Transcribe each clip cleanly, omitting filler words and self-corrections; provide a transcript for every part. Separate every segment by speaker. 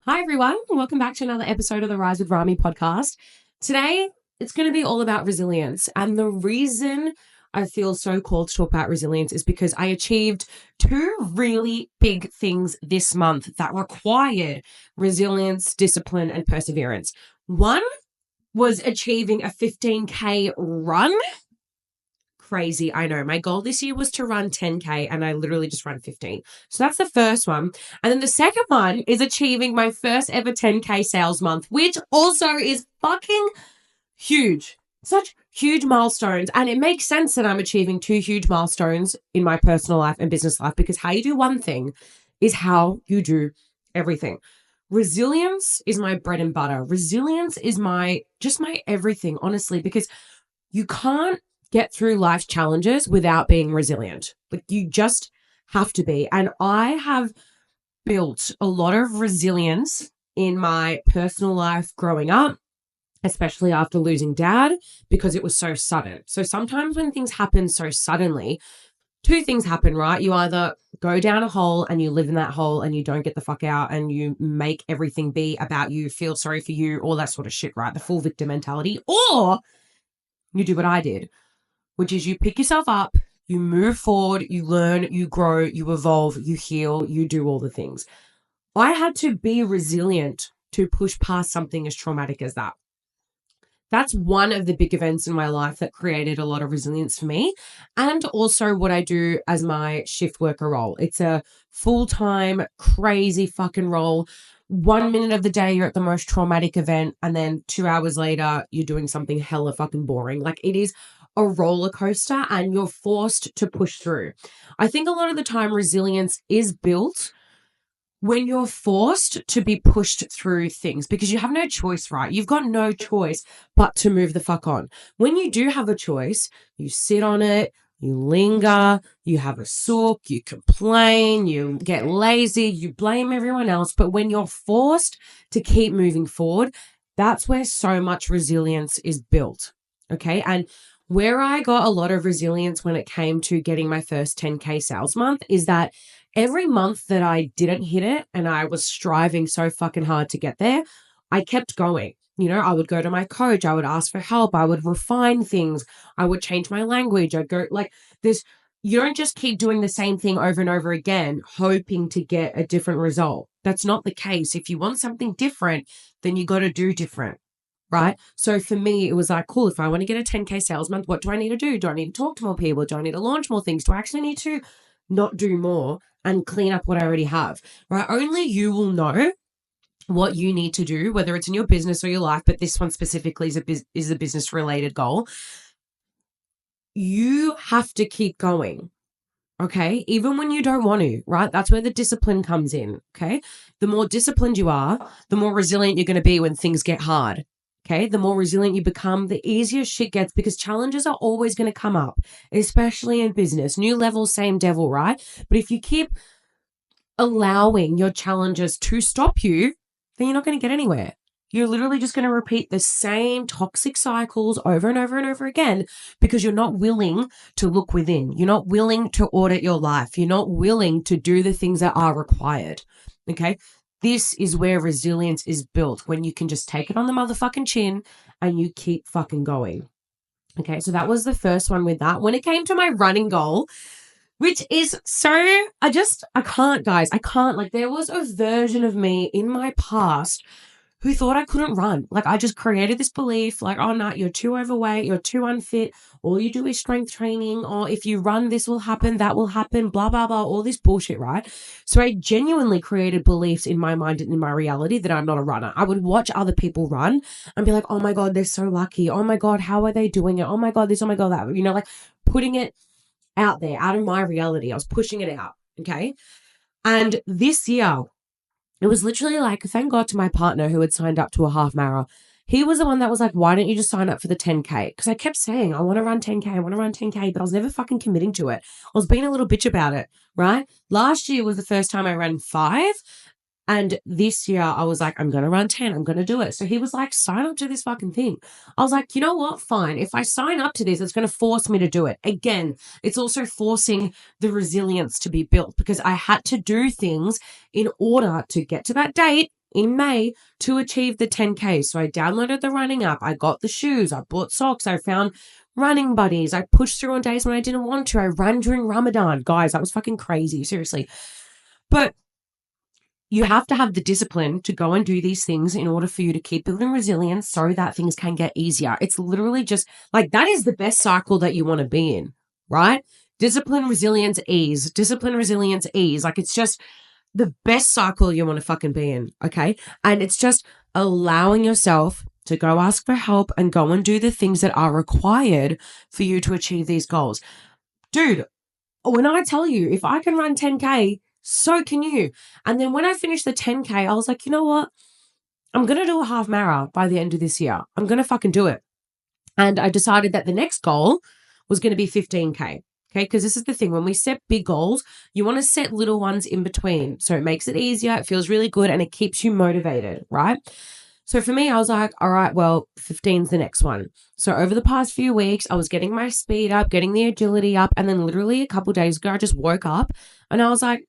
Speaker 1: Hi, everyone. Welcome back to another episode of the Rise with Ramy podcast. Today, it's going to be all about resilience. And the reason I feel so called to talk about resilience is because I achieved two really big things this month that required resilience, discipline, and perseverance. One was achieving a 15K run. Crazy, I know. My goal this year was to run 10K and I literally just ran 15. So that's the first one. And then the second one is achieving my first ever 10K sales month, which also is fucking huge. Such huge milestones. And it makes sense that I'm achieving two huge milestones in my personal life and business life because how you do one thing is how you do everything. Resilience is my bread and butter. Resilience is my everything, honestly, because you can't get through life challenges without being resilient. Like you just have to be. And I have built a lot of resilience in my personal life growing up, especially after losing dad, because it was so sudden. So sometimes when things happen so suddenly, two things happen, right? You either go down a hole and you live in that hole and you don't get the fuck out and you make everything be about you, feel sorry for you, all that sort of shit, right? The full victim mentality. Or you do what I did, which is you pick yourself up, you move forward, you learn, you grow, you evolve, you heal, you do all the things. I had to be resilient to push past something as traumatic as that. That's one of the big events in my life that created a lot of resilience for me. And also what I do as my shift worker role. It's a full-time, crazy fucking role. 1 minute of the day, you're at the most traumatic event. And then 2 hours later, you're doing something hella fucking boring. Like it is a roller coaster and you're forced to push through. I think a lot of the time resilience is built when you're forced to be pushed through things because you have no choice, right? You've got no choice but to move the fuck on. When you do have a choice, you sit on it, you linger, you have a sook, you complain, you get lazy, you blame everyone else. But when you're forced to keep moving forward, that's where so much resilience is built. Okay. And where I got a lot of resilience when it came to getting my first 10K sales month is that every month that I didn't hit it and I was striving so fucking hard to get there, I kept going. You know, I would go to my coach, I would ask for help, I would refine things, I would change my language. I'd go like this. You don't just keep doing the same thing over and over again, hoping to get a different result. That's not the case. If you want something different, then you got to do different. Right. So for me, it was like, cool, if I want to get a 10K sales month, what do I need to do? Do I need to talk to more people? Do I need to launch more things? Do I actually need to not do more and clean up what I already have? Right. Only you will know what you need to do, whether it's in your business or your life, but this one specifically is a business related goal. You have to keep going. Okay. Even when you don't want to, right? That's where the discipline comes in. Okay. The more disciplined you are, the more resilient you're going to be when things get hard. Okay, the more resilient you become, the easier shit gets because challenges are always going to come up, especially in business. New level, same devil, right? But if you keep allowing your challenges to stop you, then you're not going to get anywhere. You're literally just going to repeat the same toxic cycles over and over and over again because you're not willing to look within. You're not willing to audit your life. You're not willing to do the things that are required. Okay. This is where resilience is built, when you can just take it on the motherfucking chin and you keep fucking going. Okay, so that was the first one with that. When it came to my running goal, which is so, I can't, guys. I can't. Like, there was a version of me in my past who thought I couldn't run. Like, I just created this belief, like, oh, no, you're too overweight, you're too unfit, all you do is strength training, or if you run, this will happen, that will happen, blah, blah, blah, all this bullshit, right? So I genuinely created beliefs in my mind and in my reality that I'm not a runner. I would watch other people run and be like, oh my God, they're so lucky. Oh my God, how are they doing it? Oh my God, this, oh my God, that, you know, like putting it out there, out of my reality. I was pushing it out, okay? And this year, it was literally like, thank God to my partner who had signed up to a half marathon. He was the one that was like, why don't you just sign up for the 10K? Because I kept saying, I want to run 10K, I want to run 10K, but I was never fucking committing to it. I was being a little bitch about it, right? Last year was the first time I ran 5. And this year I was like, I'm going to run 10. I'm going to do it. So he was like, sign up to this fucking thing. I was like, you know what? Fine. If I sign up to this, it's going to force me to do it. Again, it's also forcing the resilience to be built because I had to do things in order to get to that date in May to achieve the 10K. So I downloaded the running app. I got the shoes. I bought socks. I found running buddies. I pushed through on days when I didn't want to. I ran during Ramadan. Guys, that was fucking crazy. Seriously. But you have to have the discipline to go and do these things in order for you to keep building resilience so that things can get easier. It's literally just like that is the best cycle that you want to be in, right? Discipline, resilience, ease. Discipline, resilience, ease. Like it's just the best cycle you want to fucking be in, okay? And it's just allowing yourself to go ask for help and go and do the things that are required for you to achieve these goals. Dude, when I tell you, if I can run 10K, so can you. And then when I finished the 10K, I was like, you know what? I'm going to do a half marathon by the end of this year. I'm going to fucking do it. And I decided that the next goal was going to be 15K. Okay, because this is the thing. When we set big goals, you want to set little ones in between. So it makes it easier, it feels really good, and it keeps you motivated, right? So for me, I was like, all right, well, 15's the next one. So over the past few weeks, I was getting my speed up, getting the agility up, and then literally a couple days ago, I just woke up and I was like,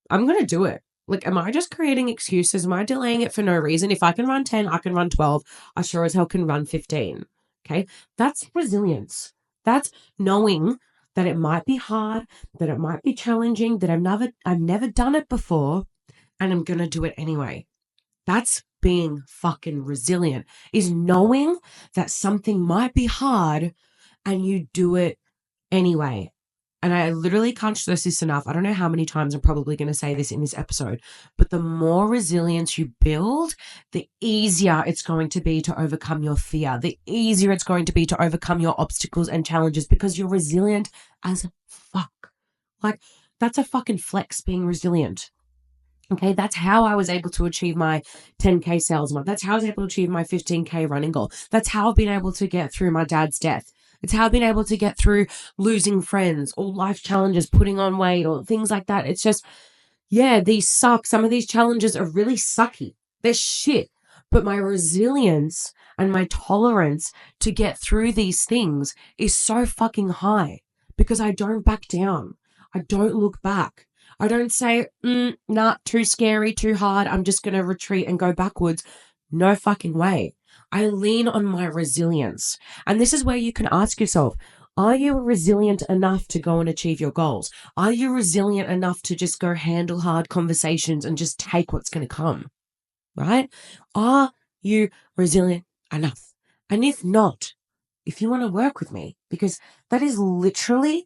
Speaker 1: I'm going to do it. Like, am I just creating excuses? Am I delaying it for no reason? If I can run 10, I can run 12. I sure as hell can run 15. Okay. That's resilience. That's knowing that it might be hard, that it might be challenging, that I've never done it before, and I'm going to do it anyway. That's being fucking resilient, is knowing that something might be hard and you do it anyway. And I literally can't stress this enough. I don't know how many times I'm probably going to say this in this episode, but the more resilience you build, the easier it's going to be to overcome your fear. The easier it's going to be to overcome your obstacles and challenges because you're resilient as fuck. Like, that's a fucking flex, being resilient. Okay, that's how I was able to achieve my 10K sales month. That's how I was able to achieve my 15K running goal. That's how I've been able to get through my dad's death. It's how I've been able to get through losing friends or life challenges, putting on weight or things like that. It's just, yeah, these suck. Some of these challenges are really sucky. They're shit. But my resilience and my tolerance to get through these things is so fucking high because I don't back down. I don't look back. I don't say, nah, too scary, too hard. I'm just going to retreat and go backwards. No fucking way. I lean on my resilience. And this is where you can ask yourself, are you resilient enough to go and achieve your goals? Are you resilient enough to just go handle hard conversations and just take what's going to come? Right? Are you resilient enough? And if not, if you want to work with me, because that is literally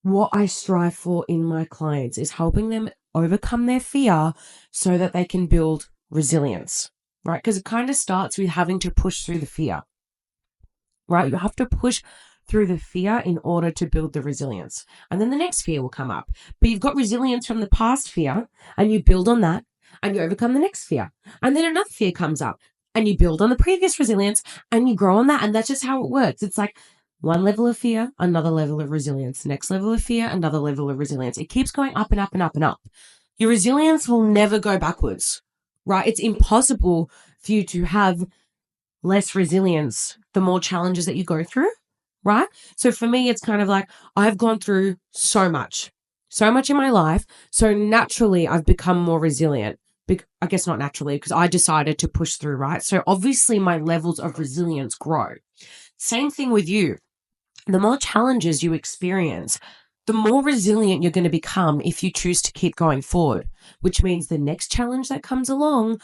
Speaker 1: what I strive for in my clients, is helping them overcome their fear so that they can build resilience, right? Because it kind of starts with having to push through the fear, right? You have to push through the fear in order to build the resilience. And then the next fear will come up. But you've got resilience from the past fear and you build on that and you overcome the next fear. And then another fear comes up and you build on the previous resilience and you grow on that. And that's just how it works. It's like one level of fear, another level of resilience. Next level of fear, another level of resilience. It keeps going up and up and up and up. Your resilience will never go backwards, right? It's impossible for you to have less resilience the more challenges that you go through, right? So for me, it's kind of like I've gone through so much in my life. So naturally, I've become more resilient. I guess not naturally, because I decided to push through, right? So obviously, my levels of resilience grow. Same thing with you. The more challenges you experience, the more resilient you're going to become if you choose to keep going forward, which means the next challenge that comes along,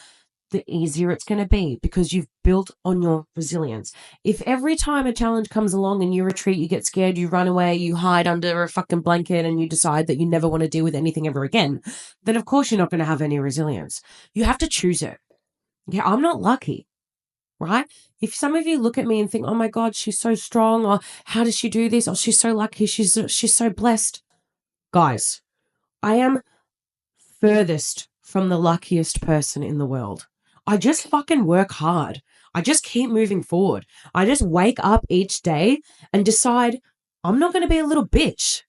Speaker 1: the easier it's going to be because you've built on your resilience. If every time a challenge comes along and you retreat, you get scared, you run away, you hide under a fucking blanket and you decide that you never want to deal with anything ever again, then of course you're not going to have any resilience. You have to choose it. Yeah, I'm not lucky, right? If some of you look at me and think, oh my God, she's so strong, or how does she do this? Or she's so lucky, she's so blessed. Guys, I am furthest from the luckiest person in the world. I just fucking work hard. I just keep moving forward. I just wake up each day and decide I'm not going to be a little bitch.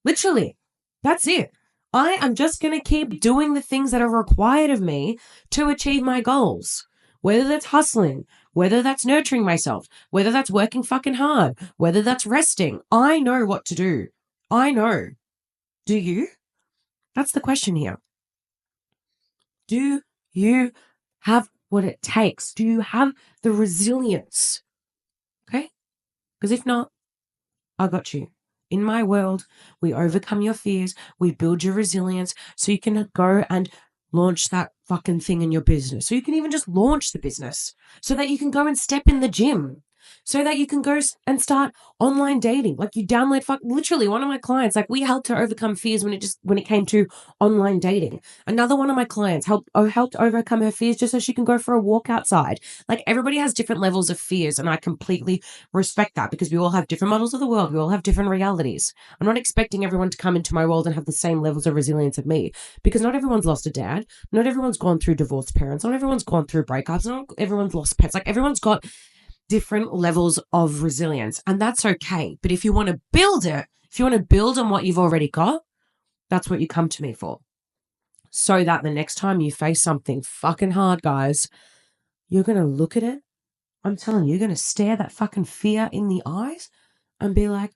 Speaker 1: Literally. That's it. I am just going to keep doing the things that are required of me to achieve my goals. Whether that's hustling, whether that's nurturing myself, whether that's working fucking hard, whether that's resting. I know what to do. I know. Do you? That's the question here. Do You have what it takes. Do you have the resilience? Okay? Because if not, I got you. In my world, we overcome your fears, we build your resilience so you can go and launch that fucking thing in your business. So you can even just launch the business so that you can go and step in the gym. So that you can go and start online dating. Like you download literally one of my clients, like we helped her overcome fears when it came to online dating. Another one of my clients helped overcome her fears just so she can go for a walk outside. Like everybody has different levels of fears, and I completely respect that because we all have different models of the world. We all have different realities. I'm not expecting everyone to come into my world and have the same levels of resilience of me because not everyone's lost a dad. Not everyone's gone through divorced parents. Not everyone's gone through breakups. Not everyone's lost pets. Like everyone's got different levels of resilience, and that's okay. But if you want to build it, if you want to build on what you've already got, that's what you come to me for. So that the next time you face something fucking hard, guys, you're going to look at it. I'm telling you, you're going to stare that fucking fear in the eyes and be like,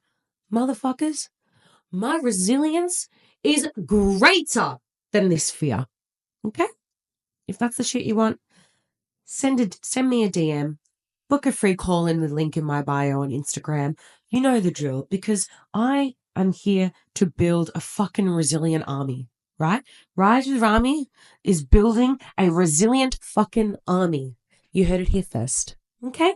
Speaker 1: motherfuckers, my resilience is greater than this fear. Okay? If that's the shit you want, send me a DM. Book a free call in the link in my bio on Instagram. You know the drill, because I am here to build a fucking resilient army, right? Rise with Ramy is building a resilient fucking army. You heard it here first. Okay?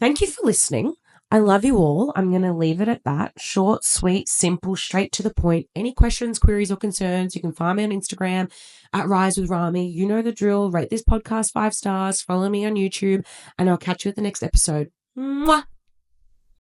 Speaker 1: Thank you for listening. I love you all. I'm going to leave it at that. Short, sweet, simple, straight to the point. Any questions, queries, or concerns, you can find me on Instagram at Rise with Ramy. You know the drill. Rate this podcast 5 stars. Follow me on YouTube, and I'll catch you at the next episode. Mwah!